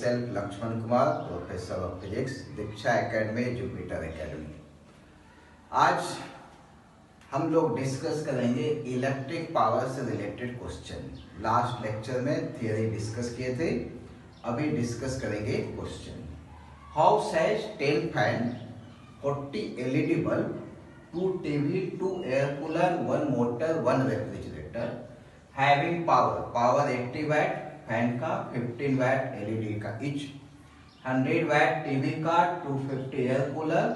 myself Lakshman Kumar, professor of physics, Diksha Academy, Jupiter Academy. आज हम लोग डिस्कस करेंगे इलेक्ट्रिक पावर से रिलेटेड क्वेश्चन। लास्ट लेक्चर में थियरी डिस्कस किए थे, अभी डिस्कस करेंगे question. House has 10 fan, 40 LED bulb, 2 TV, 2 air cooler, 1 motor, 1 refrigerator, having power 80 watt fan का, 15 वैट LED का इच, 100 वैट टीवी का, 250 air cooler,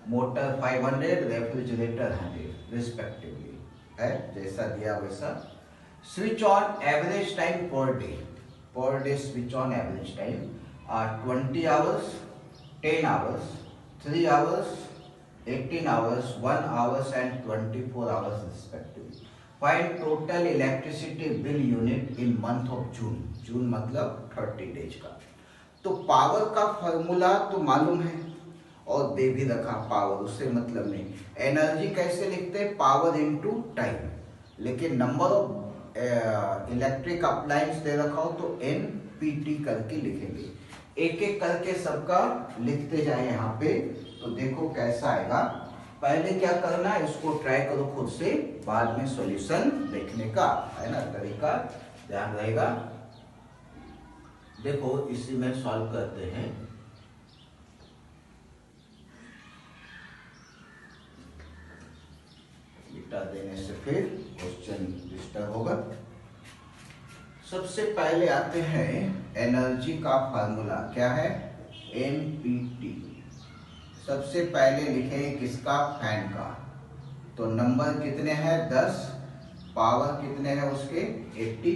motor 500, refrigerator 100 respectively है, जैसा दिया वैसा। Switch on average time per day switch on average time 20 hours, 10 hours, 3 hours, 18 hours, 1 hours and 24 hours respectively. Find total electricity bill unit in month of June. जून मतलब 30 days का। तो power का formula तो मालूम है और दे भी रखा पावर, उससे मतलब नहीं। एनर्जी कैसे लिखते हैं? Power into time. लेकिन नंबर ऑफ इलेक्ट्रिक अप्लायंस दे रखा हो तो NPT करके लिखेंगे। एक एक करके सबका लिखते जाए यहाँ पे, तो देखो कैसा आएगा। पहले क्या करना है, इसको ट्राई करो खुद से, बाद में सॉल्यूशन देखने का है ना, तरीका ध्यान रहेगा। देखो इसी में सॉल्व करते हैं। बिटा देने से फिर क्वेश्चन डिस्टर्ब होगा। सबसे पहले आते हैं एनर्जी का फार्मूला, क्या है? NPT। सबसे पहले लिखेंगे किसका? फैन का। तो नंबर कितने हैं? 10, पावर कितने हैं उसके? 80,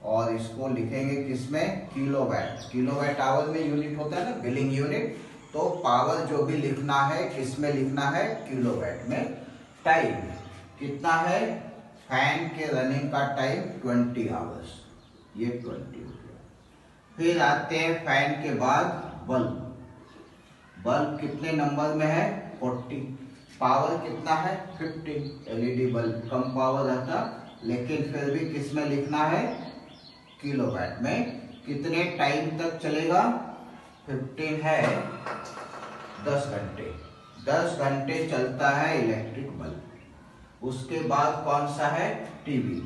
और इसको लिखेंगे किसमें? किलोवाट। किलोवाट आवर में यूनिट होता है ना, बिलिंग यूनिट। तो पावर जो भी लिखना है किसमें लिखना है? किलोवाट में। टाइम कितना है? फैन के रनिंग का टाइम 20 आवर्स, ये 20 हो गया। फिर आते हैं फैन के बाद बल्ब। बल्ब कितने नंबर में है? 40। पावर कितना है? 15। LED बल्ब कम पावर रहता, लेकिन फिर भी किस में लिखना है? किलोवाट में। कितने टाइम तक चलेगा? 15 है, 10 घंटे। 10 घंटे चलता है इलेक्ट्रिक बल्ब। उसके बाद कौन सा है? टीवी।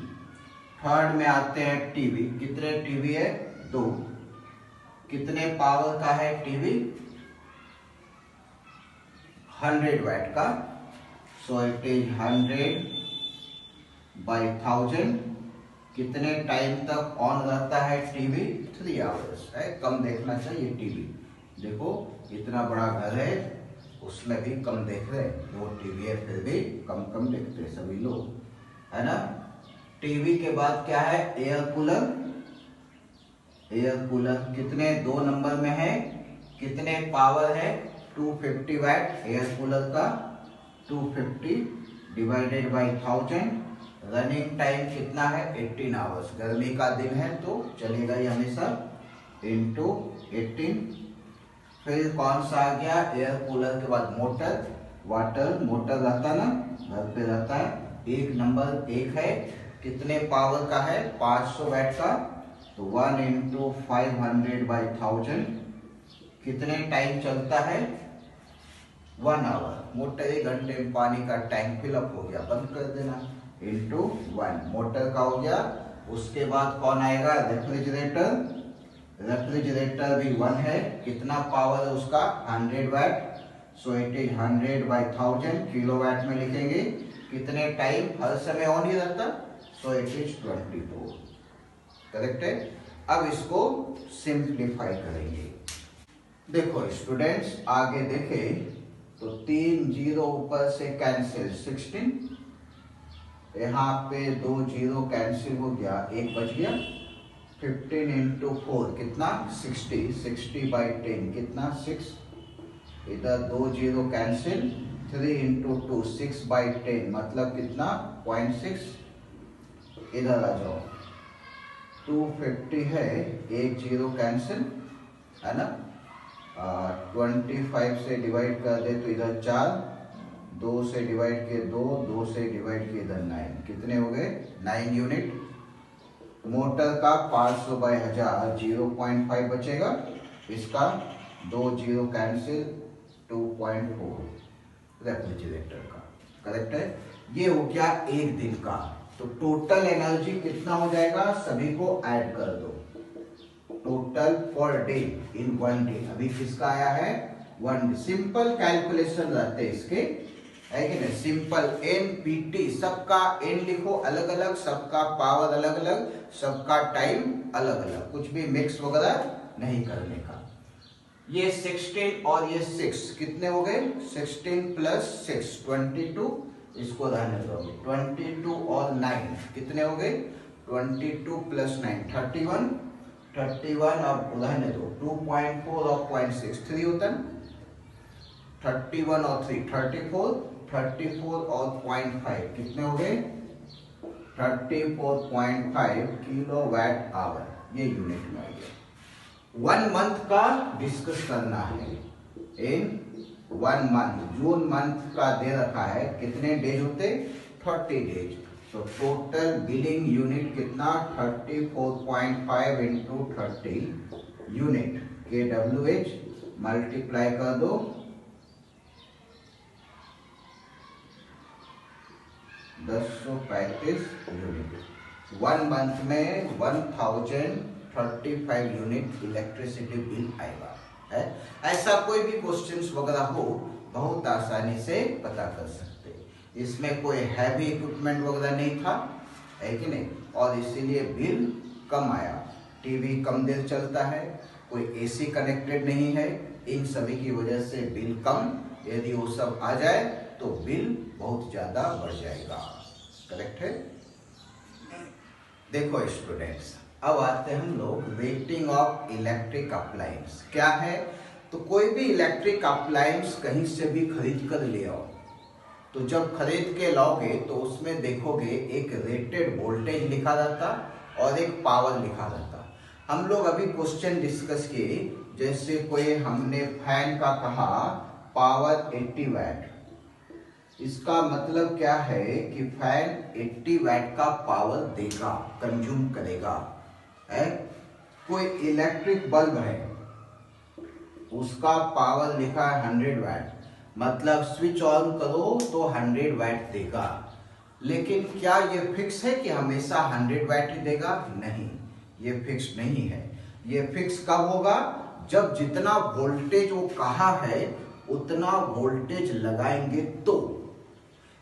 थर्ड में आते हैं टीवी। कितने टीवी है? 2। कितने पावर का है टीवी? 100 वैट का। सो इट इज 100/1000। कितने टाइम तक ऑन रहता है टीवी? 3 आवर्स है। कम देखना चाहिए टीवी। देखो इतना बड़ा घर है, उसमें भी कम देख रहे हैं। 2 टीवी है, फिर भी कम देखते हैं सभी लोग, है ना। टीवी के बाद क्या है? Air cooler. एयर कूलर कितने? 2 नंबर में है। कितने पावर है? 250 वैट एयर कूलर का। 250/1000। रनिंग टाइम कितना है? 18 आवर्स। गर्मी का दिन है तो चलेगा ही हमेशा, इंटू 18। फिर कौन सा आ गया? एयर कूलर के बाद मोटर। वाटर मोटर रहता ना, घर पे रहता है। एक नंबर 1 है। कितने पावर का है? 500 वैट का। तो 1 × 500/1000। कितने टाइम चलता है? 1 आवर। मोटर 1 घंटे में पानी का टैंक फिलअप हो गया, बंद कर देना। इंटू 1 मोटर का हो गया। उसके बाद कौन आएगा? रेफ्रिजरेटर। रेफ्रिजरेटर भी 1 है। कितना पावर है उसका? 100 watt. So it is 100/1000 kilowatt में लिखेंगे। कितने टाइम? हर समय ऑन ही रहता, सो इट इज 24। करेक्ट है। अब इसको सिंप्लीफाई करेंगे। देखो स्टूडेंट्स, आगे देखें तो 3 जीरो ऊपर से कैंसिल, 16। यहाँ पे 2 जीरो कैंसिल हो गया, 1 बच गया। 15 × 4 कितना? 60। 60/10 कितना? 6। इधर 2 जीरो कैंसिल। 3 × 2 6/10 मतलब कितना? 0.6। इधर आ जाओ, 250 है, 1 जीरो कैंसिल, है ना। 25 से डिवाइड कर दे तो इधर 4, 2 से डिवाइड किए 2, 2 से डिवाइड किए इधर 9। कितने हो गए? 9 यूनिट। मोटर का 500/1000 0.5 बचेगा, इसका 2 0 कैंसिल 2.4 रेफ्रिजरेटर का। करेक्ट है। ये हो गया एक दिन का। तो टोटल एनर्जी कितना हो जाएगा, सभी को ऐड कर दो। Total for day in 1 day, अभी किसका आया है 1 डे। सिंपल कैलकुलेशन रहते हैं इसके, है कि नहीं। सिंपल एनपीटी, सबका एन लिखो अलग अलग, सबका पावर अलग अलग, सबका टाइम अलग अलग, कुछ भी मिक्स वगैरह नहीं करने का। ये 16 और ये 6 कितने हो गए, 16 + 6 22, इसको रहने दो। 22 और 9 कितने हो गए, 22 + 9 31, 31 अब रहने दो। 2.4 और 0.6 3 होता है, 31 और 3 34, 34 और 0.5 कितने हो गए, 34.5 किलोवाट आवर, ये यूनिट में आ गया। 1 मंथ का डिस्कस करना है। इन 1 मंथ, जून मंथ का दे रखा है, कितने डेज होते, 30 डेज। तो टोटल बिलिंग यूनिट कितना, 34.5 इंटू 30 यूनिट, KWH मल्टीप्लाई कर दो 1035 यूनिट। 1 मंथ में 1035 यूनिट इलेक्ट्रिसिटी बिल आएगा। है ऐसा कोई भी क्वेश्चंस वगैरह हो, बहुत आसानी से पता कर सकते। इसमें कोई हैवी इक्विपमेंट वगैरह नहीं था, है कि नहीं, और इसीलिए बिल कम आया। टीवी कम देर चलता है, कोई एसी कनेक्टेड नहीं है, इन सभी की वजह से बिल कम। यदि वो सब आ जाए तो बिल बहुत ज्यादा बढ़ जाएगा। करेक्ट है। देखो स्टूडेंट्स, अब आते हैं हम लोग रेटिंग ऑफ इलेक्ट्रिक अप्लायंस क्या है। तो कोई भी इलेक्ट्रिक अप्लायंस कहीं से भी खरीद कर ले आओ, तो जब खरीद के लाओगे तो उसमें देखोगे एक रेटेड वोल्टेज लिखा रहता और एक पावर लिखा रहता। हम लोग अभी क्वेश्चन डिस्कस किए, जैसे कोई हमने फैन का कहा पावर 80 वाट, इसका मतलब क्या है कि फैन 80 वाट का पावर देगा, कंज्यूम करेगा। है कोई इलेक्ट्रिक बल्ब है, उसका पावर लिखा है 100 वाट, मतलब स्विच ऑन करो तो 100 वाट देगा। लेकिन क्या ये फिक्स है कि हमेशा 100 वाट ही देगा? नहीं, ये फिक्स नहीं है। ये फिक्स कब होगा, जब जितना वोल्टेज वो कहा है उतना वोल्टेज लगाएंगे तो।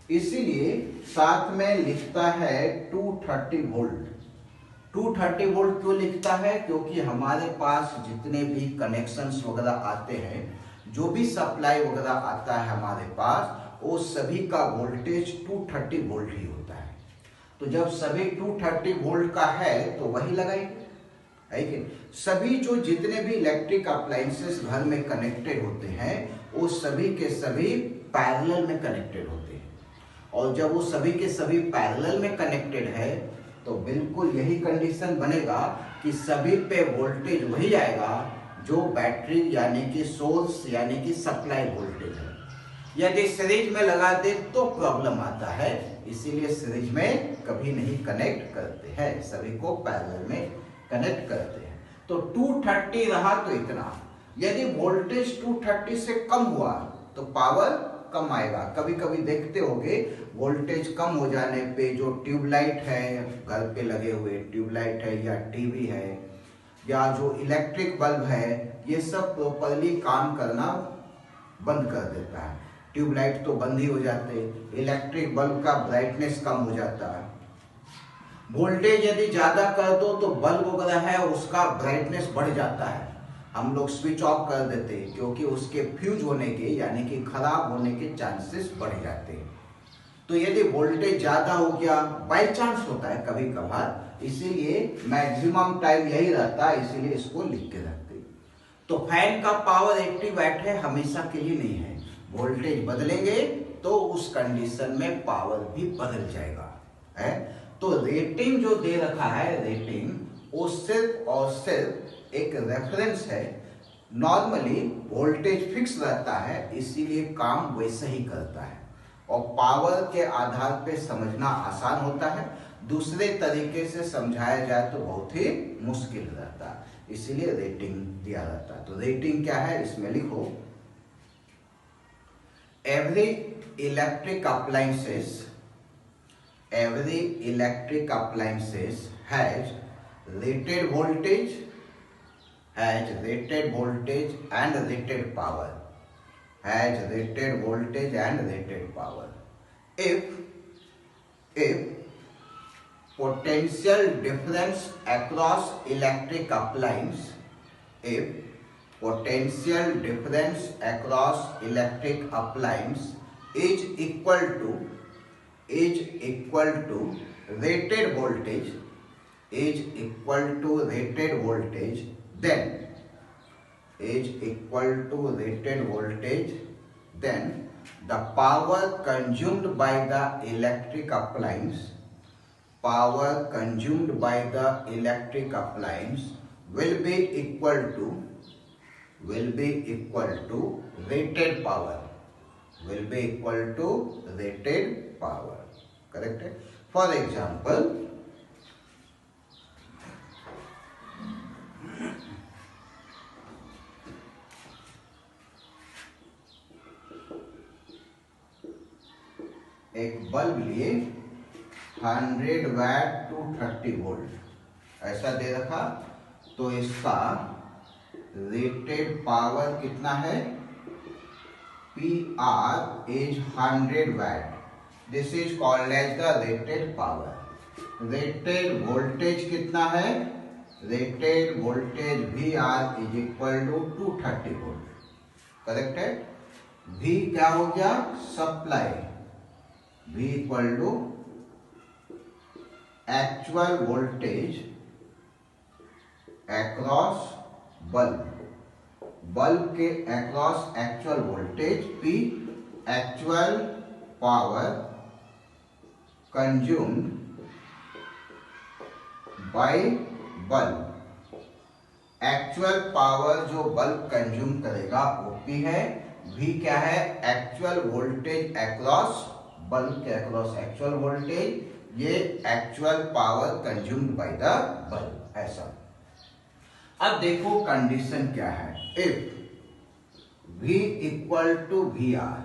इसीलिए साथ में लिखता है 230 वोल्ट। 230 वोल्ट क्यों लिखता है, क्योंकि हमारे पास जितने भी कनेक्शंस वगैरह आते हैं, जो भी सप्लाई वगैरह आता है हमारे पास, वो सभी का वोल्टेज 230 वोल्ट ही होता है। तो जब सभी 230 वोल्ट का है तो वही लगाएंगे, है कि सभी जो जितने भी इलेक्ट्रिक अप्लायंसेस घर में कनेक्टेड होते हैं वो सभी के सभी पैरेलल में कनेक्टेड होते हैं। और जब वो सभी के सभी पैरेलल में कनेक्टेड है तो बिल्कुल यही कंडीशन बनेगा कि सभी पे वोल्टेज वही आएगा जो बैटरी यानी कि सोर्स यानी कि सप्लाई वोल्टेज है। यदि सीरीज में लगा दे तो प्रॉब्लम आता है, इसीलिए सीरीज में कभी नहीं कनेक्ट करते हैं, सभी को पैरेलल में कनेक्ट करते हैं। तो 230 रहा तो इतना। यदि वोल्टेज 230 से कम हुआ तो पावर कम आएगा। कभी कभी देखते होंगे वोल्टेज कम हो जाने पे जो ट्यूबलाइट है, घर पे लगे हुए ट्यूबलाइट है या टीवी है या जो इलेक्ट्रिक बल्ब है, ये सब प्रॉपरली काम करना बंद कर देता है। ट्यूबलाइट तो बंद ही हो जाते, इलेक्ट्रिक बल्ब का ब्राइटनेस कम हो जाता है। वोल्टेज यदि ज्यादा कर दो तो बल्ब वगैरह है उसका ब्राइटनेस बढ़ जाता है, हम लोग स्विच ऑफ कर देते हैं, क्योंकि उसके फ्यूज होने के यानी कि खराब होने के चांसेस बढ़ जाते हैं। तो यदि वोल्टेज ज्यादा हो गया, बाई चांस होता है कभी कभार, इसीलिए मैक्सिमम टाइम यही रहता है, इसीलिए इसको लिख के रखते हैं। तो फैन का पावर 80 वाट है, हमेशा के लिए नहीं है। वोल्टेज बदलेंगे तो उस कंडीशन में पावर भी बदल जाएगा। है तो रेटिंग जो दे रखा है, रेटिंग वो सिर्फ और सिर्फ एक रेफरेंस है। नॉर्मली वोल्टेज फिक्स रहता है, इसीलिए काम वैसे ही करता है। और पावर के आधार पे समझना आसान होता है, दूसरे तरीके से समझाया जाए तो बहुत ही मुश्किल रहता है, इसीलिए रेटिंग दिया जाता है। तो रेटिंग क्या है इसमें लिखो, every electric appliances has rated voltage and rated power, if potential difference across electric appliance is equal to rated voltage, then the power consumed by the electric appliance will be equal to rated power, correct है। For example, एक bulb लिए 100 वाट to 30 volt ऐसा दे रखा, तो इसका rated power कितना है, PR is 100 watt, this is called as the rated power। Rated voltage कितना है, rated voltage VR is equal to 230 volt, correct है। V क्या हो गया, supply, V equal to actual voltage across bulb के across actual voltage, P actual power consumed by bulb, actual power जो bulb consume करेगा वो P है। V क्या है, एक्चुअल वोल्टेज अक्रॉस बल्ब के अक्रॉस एक्चुअल वोल्टेज, ये actual power consumed by the bulb, ऐसा। अब देखो कंडीशन क्या है, if V equal to VR,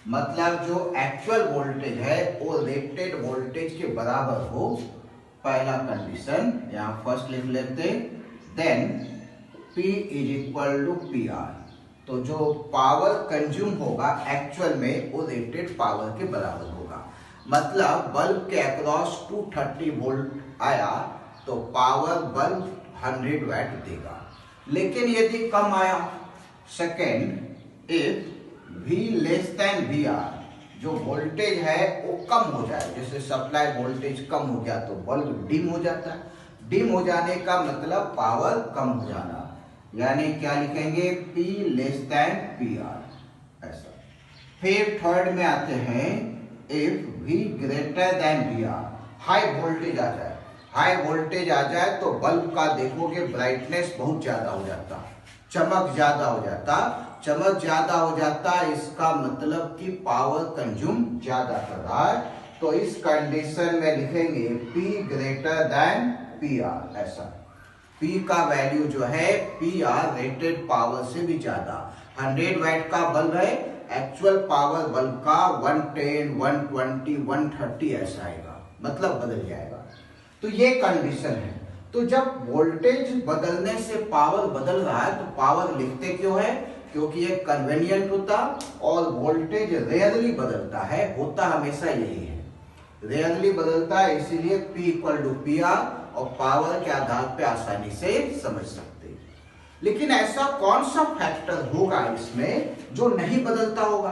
मतलब जो एक्चुअल वोल्टेज है वो रेटेड वोल्टेज के बराबर हो, पहला कंडीशन यहाँ फर्स्ट लिख लेते, then P is equal to PR, तो जो पावर कंज्यूम होगा एक्चुअल में वो रेटेड पावर के बराबर होगा। मतलब बल्ब के अक्रॉस 230 वोल्ट आया तो पावर बल्ब 100 वाट देगा। लेकिन यदि कम आया, second, if V less than VR, जो वोल्टेज है वो कम हो जाए, जैसे सप्लाई वोल्टेज कम हो गया तो बल्ब डिम हो जाता है। डिम हो जाने का मतलब पावर कम हो जाना, यानी क्या लिखेंगे, P लेस देन PR, ऐसा। फिर थर्ड में आते हैं, if V greater than VR, high voltage आ जाए, तो बल्ब का देखोगे ब्राइटनेस बहुत ज्यादा हो जाता, चमक ज्यादा हो जाता, इसका मतलब कि पावर कंज्यूम ज्यादा कर रहा है। तो इस कंडीशन में लिखेंगे P ग्रेटर देन PR, ऐसा। P का वैल्यू जो है PR रेटेड पावर से भी ज्यादा, 100 वाट का बल्ब है, एक्चुअल पावर बल्ब का 110, 120, 130 ऐसा आएगा, मतलब बदल जाएगा। तो ये कंडीशन है। तो जब वोल्टेज बदलने से पावर बदल रहा है तो पावर लिखते क्यों है, क्योंकि ये कन्वेनियंट होता, और वोल्टेज रेयरली बदलता है, होता हमेशा यही है, रेयरली बदलता है, इसीलिए P इक्वल टू PR, और पावर के आधार पे आसानी से समझ सकते हैं। लेकिन ऐसा कौन सा फैक्टर होगा इसमें जो नहीं बदलता होगा?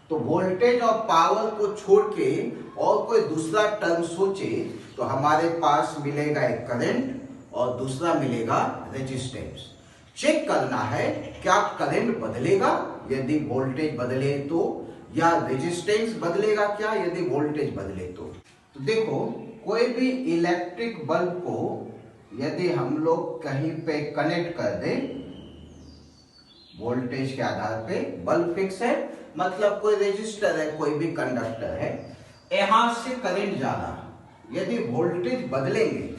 तो वोल्टेज और पावर को छोड़ के और कोई दूसरा टर्म सोचे तो हमारे पास मिलेगा एक करंट और दूसरा मिलेगा रेजिस्टेंस। चेक करना है क्या करंट बदलेगा यदि वोल्टेज बदले तो, या रेजिस्टेंस बदलेगा क्या यदि वोल्टेज बदले तो। देखो कोई भी इलेक्ट्रिक बल्ब को यदि हम लोग कहीं पे कनेक्ट कर दें वोल्टेज के आधार पे, बल्ब फिक्स है, मतलब कोई रेजिस्टर है, कोई भी कंडक्टर है, यहां से करंट जा रहा, यदि वोल्टेज बदलेंगे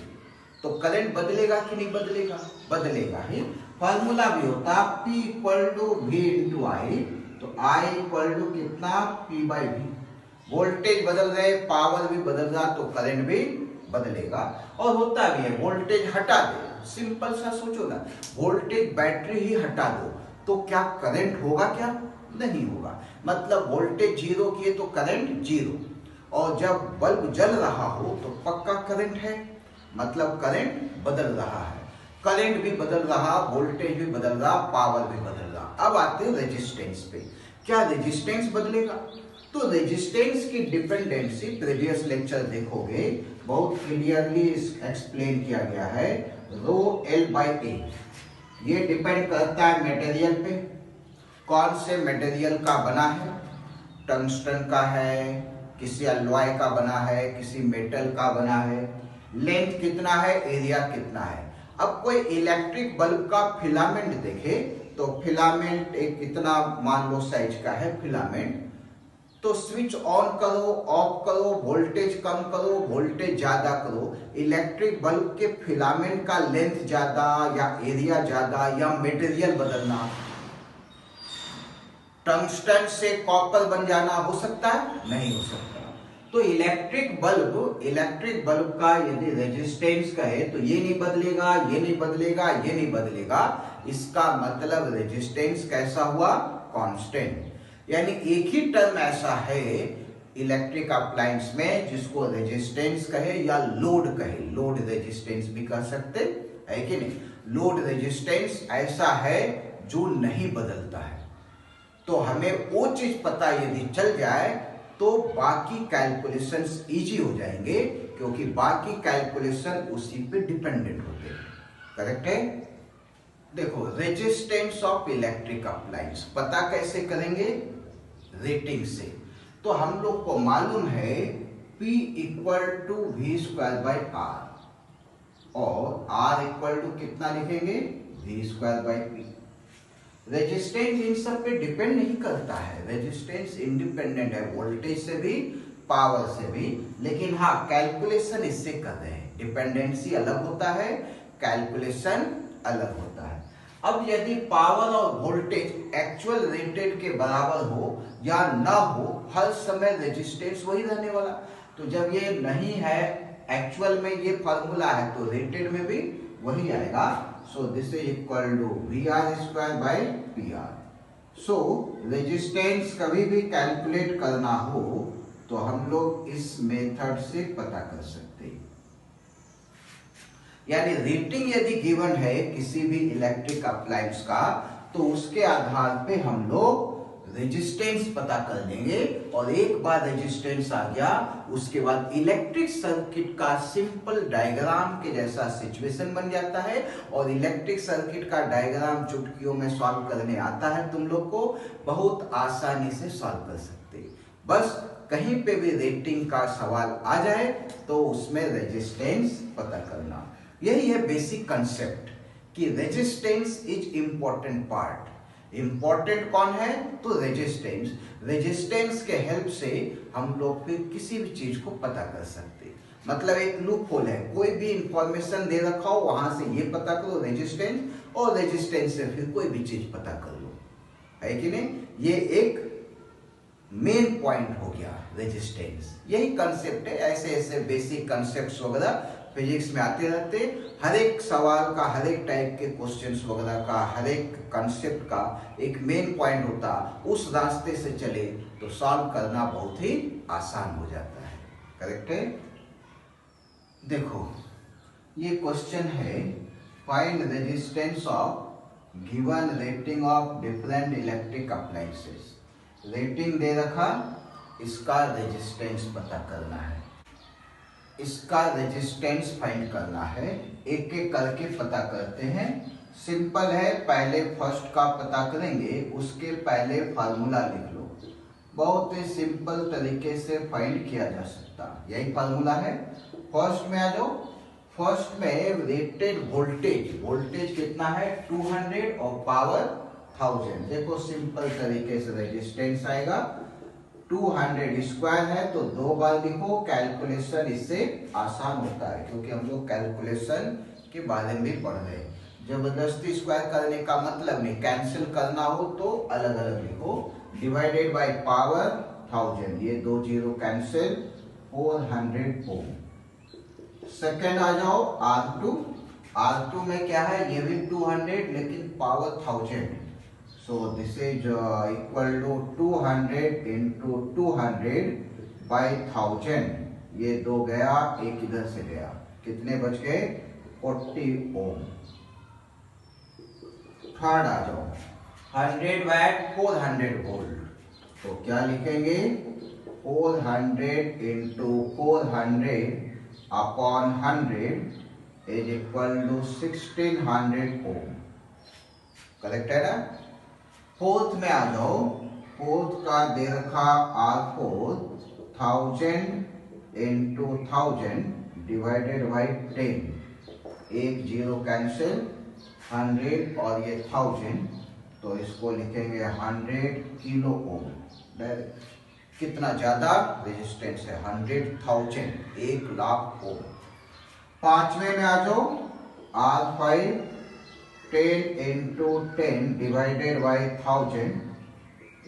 तो करंट बदलेगा कि नहीं बदलेगा? बदलेगा ही। फॉर्मूला भी होता P equal to V into I, तो I इक्वल टू कितना? P by V। वोल्टेज बदल रहे, पावर भी बदल रहा, तो करंट भी बदलेगा। और होता भी है, वोल्टेज हटा दो, सिंपल सा सोचो ना, वोल्टेज बैटरी ही हटा दो तो क्या करंट होगा? क्या नहीं होगा। मतलब वोल्टेज जीरो किए तो करंट जीरो, और जब बल्ब जल रहा हो तो पक्का करंट है, मतलब करंट बदल रहा है। करंट भी बदल रहा, वोल्टेज भी बदल रहा, पावर भी बदल रहा। अब आते हैं रेजिस्टेंस पे। क्या रेजिस्टेंस बदलेगा? तो रेजिस्टेंस की डिपेंडेंसी प्रीवियस लेक्चर देखोगे बहुत क्लियरली एक्सप्लेन किया गया है, रो एल बाई ए। ये डिपेंड करता है मटेरियल पे, कौन से मटेरियल का बना है, टंगस्टन का है, किसी अलॉय का बना है, किसी मेटल का बना है, लेंथ कितना है, एरिया कितना है। अब कोई इलेक्ट्रिक बल्ब का फिलामेंट देखे तो फिलामेंट एक कितना मान लो साइज का है फिलामेंट, तो स्विच ऑन करो, ऑफ करो, वोल्टेज कम करो, वोल्टेज ज्यादा करो, इलेक्ट्रिक बल्ब के फिलामेंट का लेंथ ज्यादा या एरिया ज्यादा या मटेरियल बदलना, टंगस्टन से कॉपर बन जाना हो सकता है? नहीं हो सकता। तो इलेक्ट्रिक बल्ब का यदि रेजिस्टेंस कहे तो ये नहीं बदलेगा, ये नहीं बदलेगा, ये नहीं बदलेगा। इसका मतलब रेजिस्टेंस कैसा हुआ? कांस्टेंट। यानी एक ही टर्म ऐसा है इलेक्ट्रिक अप्लायंस में जिसको रेजिस्टेंस कहे या लोड कहे, लोड रेजिस्टेंस भी कह सकते है कि नहीं। लोड रेजिस्टेंस ऐसा है जो नहीं बदलता है। तो हमें वो चीज पता यदि चल जाए तो बाकी कैलकुलेशंस इजी हो जाएंगे, क्योंकि बाकी कैलकुलेशन उसी पे डिपेंडेंट होते हैं। करेक्ट है? देखो, रेजिस्टेंस ऑफ इलेक्ट्रिक अप्लायंस पता कैसे करेंगे? रेटिंग से। तो हम लोग को मालूम है P equal to V square by R, और R इक्वल टू कितना लिखेंगे? V square by P. Resistance इन सब पे डिपेंड नहीं करता है, रेजिस्टेंस इंडिपेंडेंट है वोल्टेज से भी, पावर से भी, लेकिन हाँ कैलकुलेशन इससे कर रहे हैं। डिपेंडेंसी अलग होता है, कैलकुलेशन अलग होता है। अब यदि पावर और वोल्टेज एक्चुअल रेटेड के बराबर हो या ना हो, हर समय रेजिस्टेंस वही रहने वाला। तो जब ये नहीं है, एक्चुअल में ये फॉर्मूला है, तो रेटेड में भी वही आएगा। So this is equal to VR square by PR. So resistance कभी भी कैलकुलेट करना हो तो हम लोग इस मेथड से पता कर सकते हैं। यानी रेटिंग यदि गिवन है किसी भी इलेक्ट्रिक अप्लायंस का, तो उसके आधार पे हम लोग रेजिस्टेंस पता कर लेंगे, और एक बार रेजिस्टेंस आ गया उसके बाद इलेक्ट्रिक सर्किट का सिंपल डायग्राम के जैसा सिचुएशन बन जाता है। और इलेक्ट्रिक सर्किट का डायग्राम चुटकियों में सॉल्व करने आता है, तुम लोग को बहुत आसानी से सॉल्व कर सकते। बस कहीं पे भी रेटिंग का सवाल आ जाए तो उसमें रेजिस्टेंस पता करना। यही है बेसिक कंसेप्ट कि resistance is important part. Important कौन है? तो रेजिस्टेंस। रेजिस्टेंस के हेल्प से हम लोग फिर किसी भी चीज को पता कर सकते। मतलब एक लूप होल है, कोई भी इंफॉर्मेशन दे रखा हो वहां से ये पता करो रेजिस्टेंस, और रेजिस्टेंस से फिर कोई भी चीज पता कर लो, है कि नहीं। ये एक मेन पॉइंट हो गया रेजिस्टेंस। यही कंसेप्ट है। ऐसे ऐसे बेसिक कंसेप्ट्स वगैरह फिजिक्स में आते रहते। हर एक सवाल का, हर एक टाइप के क्वेश्चंस वगैरह का, हर एक कंसेप्ट का एक मेन पॉइंट होता, उस रास्ते से चले तो सॉल्व करना बहुत ही आसान हो जाता है। करेक्ट है? देखो ये क्वेश्चन है, find resistance of given rating of different electric appliances. Rating दे रखा, इसका रेजिस्टेंस पता करना है, इसका रेजिस्टेंस फाइंड करना है। एक एक करके पता करते हैं। सिंपल है, पहले फर्स्ट का पता करेंगे, उसके पहले फार्मूला लिख लो। बहुत ही सिंपल तरीके से फाइंड किया जा सकता, यही फार्मूला है। फर्स्ट में आ जाओ। फर्स्ट में रेटेड वोल्टेज, वोल्टेज कितना है 200 और पावर 1000। देखो सिंपल तरीके से रेजिस्टेंस आएगा 200 स्क्वायर है तो 2 बार लिखो, कैलकुलेशन इससे आसान होता है क्योंकि हम लोग कैलकुलेशन के बारे में भी पढ़ रहे हैं। जबरदस्ती स्क्वायर करने का मतलब नहीं, कैंसिल करना हो तो अलग अलग लिखो। डिवाइडेड बाय पावर 1000, ये 2 0 कैंसिल, 400 ओम। सेकेंड आ जाओ R2। R2 में क्या है, ये भी 200 लेकिन power 1000, so this is equal to 200 into 200 by 1000। ये 2 गया, एक इधर से गया, कितने बच गए 40 ओम। थर्ड आ जाओ 100 वैट 400 वोल्ट, तो क्या लिखेंगे 400 into 400 upon 100 is equal to 1600 ohm. Correct है ना। फोर्थ में आ जाओ, फोर्थ का दे रखा R4 1000 इंटू 1000 डिवाइडेड बाई 10, एक 0 कैंसिल, 100 और ये 1000, तो इसको लिखेंगे 100 किलो ओम। कितना ज्यादा रेजिस्टेंस है, 100,000, 1,00,000 ओम। पांचवें में आ जाओ R5 10 इंटू 10 डिवाइडेड बाई 1000,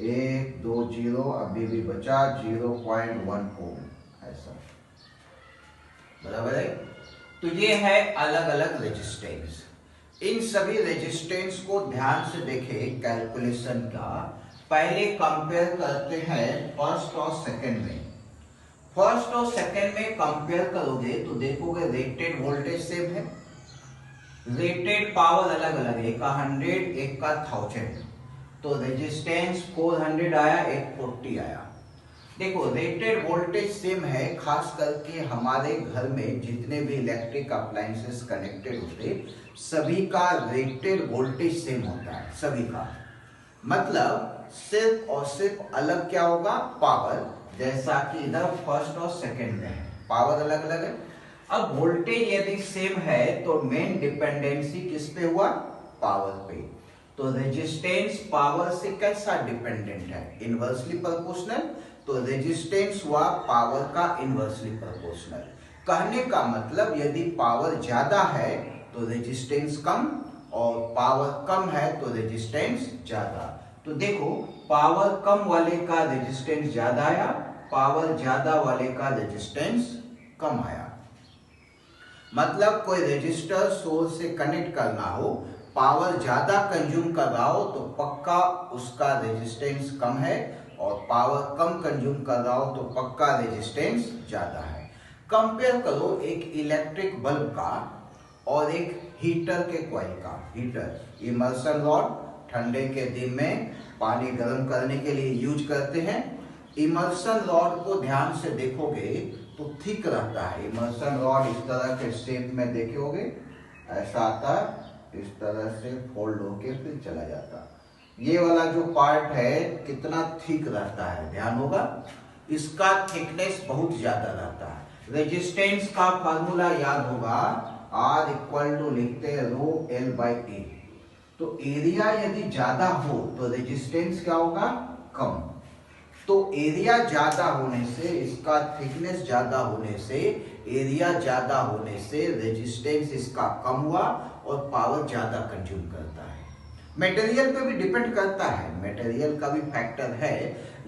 1 2 0, अभी भी बचा 0.1 ओम, ऐसा। बराबर है। तो ये है अलग अलग रेजिस्टेंस। इन सभी रेजिस्टेंस को ध्यान से देखें कैलकुलेशन का। पहले कंपेयर करते हैं फर्स्ट और सेकंड में। फर्स्ट और सेकंड में कंपेयर करोगे तो देखोगे रेटेड वोल्टेज सेम है, रेटेड पावर अलग अलग है, एक का 100 एक का 1000, तो रेजिस्टेंस 400 आया, एक 40 आया। देखो रेटेड वोल्टेज सेम है, खास करके हमारे घर में जितने भी इलेक्ट्रिक अप्लायंसेस कनेक्टेड होते सभी का रेटेड वोल्टेज सेम होता है, सभी का। मतलब सिर्फ और सिर्फ अलग क्या होगा, पावर, जैसा कि इधर फर्स्ट और सेकंड में है, पावर अलग अलग है। अब वोल्टेज यदि सेम है तो मेन डिपेंडेंसी किस पे हुआ, पावर पे। तो रेजिस्टेंस पावर से कैसा डिपेंडेंट है, इनवर्सली प्रोपोर्शनल, तो रेजिस्टेंस हुआ पावर का इनवर्सली प्रोपोर्शनल। कहने का मतलब यदि पावर ज्यादा है तो रेजिस्टेंस कम, और पावर कम है तो रेजिस्टेंस ज्यादा। तो देखो पावर कम वाले का रेजिस्टेंस ज्यादा आया, पावर ज्यादा वाले का रेजिस्टेंस कम आया। मतलब कोई रजिस्टर सोर्स से कनेक्ट करना हो, पावर ज्यादा कंज्यूम कर रहा हो तो पक्का उसका रेजिस्टेंस कम है, और पावर कम कंज्यूम कर रहा हो तो पक्का रेजिस्टेंस ज्यादा है। कंपेयर करो एक इलेक्ट्रिक बल्ब का और एक हीटर के कॉइल का। हीटर इमर्सन रॉड, ठंडे के दिन में पानी गर्म करने के लिए यूज करते हैं। इमर्सन रॉड को ध्यान से देखोगे तो थिक रहता है। इमर्सन रॉड इस तरह के शेप में देखोगे, ऐसा आता है, इस तरह से फोल्ड होके फिर चला जाता है। ये वाला जो पार्ट है कितना थिक रहता है, ध्यान होगा, इसका थिकनेस बहुत ज्यादा रहता है। रेजिस्टेंस का फार्मूला याद होगा, R इक्वल टू लिखते हैं रो L बाई ए। तो एरिया यदि ज्यादा हो तो रेजिस्टेंस क्या होगा, कम। तो एरिया ज्यादा होने से, इसका थिकनेस ज्यादा होने से, एरिया ज्यादा होने से रेजिस्टेंस इसका कम हुआ और पावर ज्यादा कंज्यूम करता है। मटेरियल पे भी डिपेंड करता है, मटेरियल का भी फैक्टर है,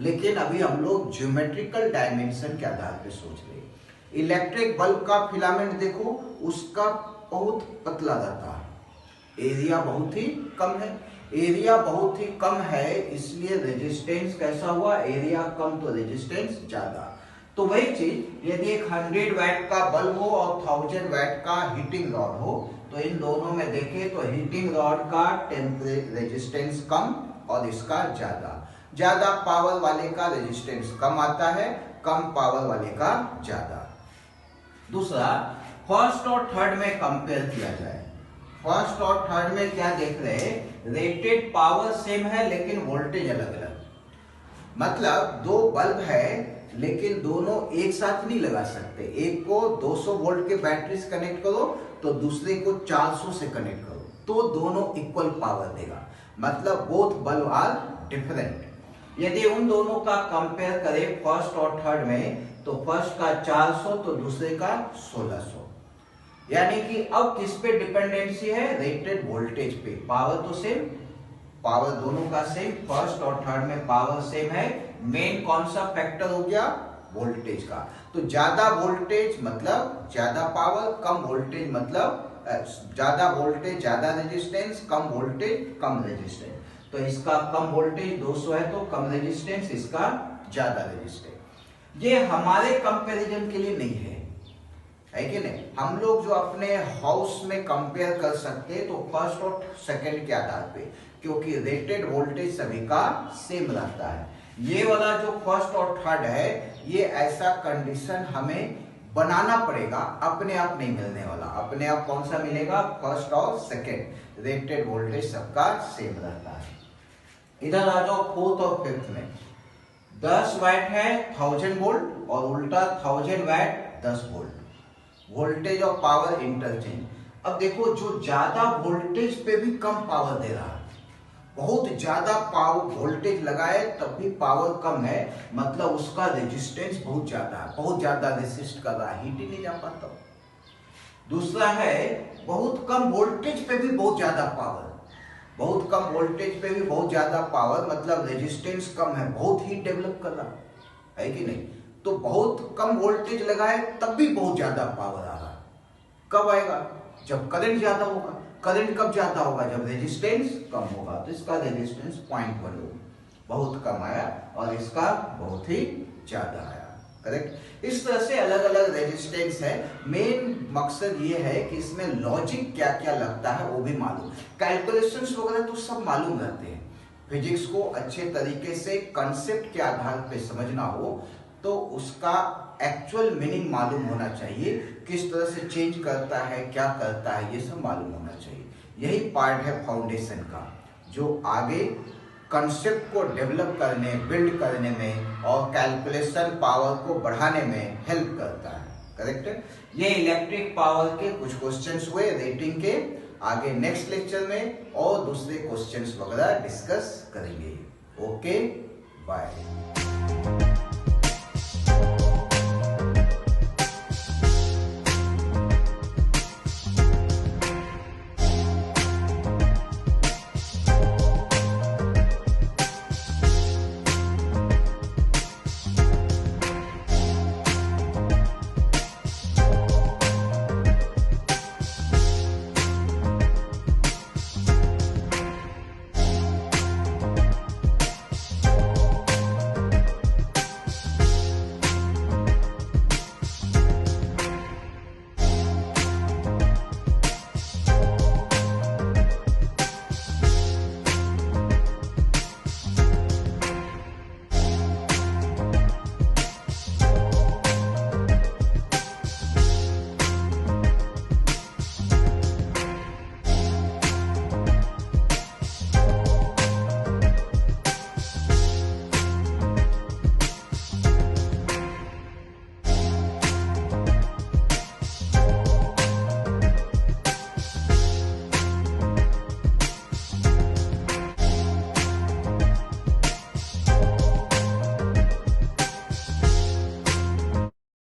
लेकिन अभी हम लोग ज्योमेट्रिकल डायमेंशन के आधार पे सोच रहे हैं। इलेक्ट्रिक बल्ब का फिलामेंट देखो, उसका बहुत पतला रहता है, एरिया बहुत ही कम है। एरिया बहुत ही कम है इसलिए रेजिस्टेंस कैसा हुआ, एरिया कम तो रेजिस्टेंस ज्यादा। तो वही चीज यदि एक 100 वैट का बल्ब हो और 1000 वैट का हीटिंग रॉड हो, तो इन दोनों में देखें तो हीटिंग रॉड का रेजिस्टेंस कम और इसका ज्यादा। ज्यादा पावर वाले का रेजिस्टेंस कम आता है, कम पावर वाले का ज्यादा। दूसरा, फर्स्ट और थर्ड में कंपेयर किया जाए। फर्स्ट और थर्ड में क्या देख रहे हैं, रेटेड पावर सेम है लेकिन वोल्टेज अलग अलग। मतलब दो बल्ब है लेकिन दोनों एक साथ नहीं लगा सकते। एक को 200 वोल्ट के बैटरी से कनेक्ट करो तो दूसरे को 400 से कनेक्ट करो, तो दोनों इक्वल पावर देगा। मतलब बोथ बल्ब आर डिफरेंट। यदि उन दोनों का कंपेयर करें फर्स्ट और थर्ड में, तो फर्स्ट का 400 तो दूसरे का 1600। यानी कि अब किस पे डिपेंडेंसी है? रेटेड वोल्टेज पे। पावर तो सेम, पावर दोनों का सेम, फर्स्ट और थर्ड में पावर सेम है। मेन कौन सा फैक्टर हो गया? वोल्टेज का। तो ज्यादा वोल्टेज मतलब ज्यादा पावर, कम वोल्टेज मतलब ज्यादा वोल्टेज ज्यादा रेजिस्टेंस, कम वोल्टेज कम रेजिस्टेंस। तो इसका कम वोल्टेज 200 है तो कम रेजिस्टेंस, इसका ज्यादा रेजिस्टेंस। ये हमारे कंपैरिजन के लिए नहीं है कि नहीं? हम लोग जो अपने हाउस में कंपेयर कर सकते हैं तो फर्स्ट और सेकंड के आधार पे, क्योंकि रेटेड वोल्टेज सभी का सेम रहता है। ये वाला जो फर्स्ट और थर्ड है, ये ऐसा कंडीशन हमें बनाना पड़ेगा, अपने आप नहीं मिलने वाला। अपने आप कौन सा मिलेगा? फर्स्ट और सेकंड, रेटेड वोल्टेज सबका सेम रहता है। इधर आ जाओ फोर्थ और फिफ्थ में। 10 वाट है 1000 वोल्ट और उल्टा 1000 वाट 10 वोल्ट। वोल्टेज और पावर इंटरचेंज। अब देखो, जो ज्यादा वोल्टेज पे भी कम पावर दे रहा है, बहुत ज्यादा पावर वोल्टेज लगाए तब भी पावर कम है, मतलब उसका रेजिस्टेंस बहुत ज्यादा है, बहुत ज्यादा रेसिस्ट कर रहा है, हीट ही नहीं जा पाता। दूसरा है बहुत कम वोल्टेज पे भी बहुत ज्यादा पावर, बहुत कम वोल्टेज पे भी बहुत ज्यादा पावर, मतलब रेजिस्टेंस कम है, बहुत हीट डेवलप कर रहा है कि नहीं? तो बहुत कम वोल्टेज लगाए तब भी बहुत ज्यादा पावर आ रहा है। कब आएगा? जब करंट ज्यादा होगा। करंट कब ज्यादा होगा? जब रेजिस्टेंस कम होगा। तो इसका रेजिस्टेंस 0.1 ओम बहुत कम आया और इसका बहुत ही ज्यादा आया। करेक्ट? इस तरह से अलग अलग रेजिस्टेंस है। मेन मकसद ये है कि इसमें लॉजिक क्या क्या लगता है वो भी मालूम, कैलकुलेशंस वगैरह तो सब मालूम रहते हैं। फिजिक्स को अच्छे तरीके से कंसेप्ट के आधार पे समझना हो तो उसका एक्चुअल मीनिंग मालूम होना चाहिए, किस तरह से चेंज करता है, क्या करता है, ये सब मालूम होना चाहिए। यही पार्ट है फाउंडेशन का, जो आगे कंसेप्ट को डेवलप करने, बिल्ड करने में और कैलकुलेशन पावर को बढ़ाने में हेल्प करता है। करेक्ट? ये इलेक्ट्रिक पावर के कुछ क्वेश्चंस हुए रेटिंग के। आगे नेक्स्ट लेक्चर में और दूसरे क्वेश्चंस वगैरह डिस्कस करेंगे। Okay, bye.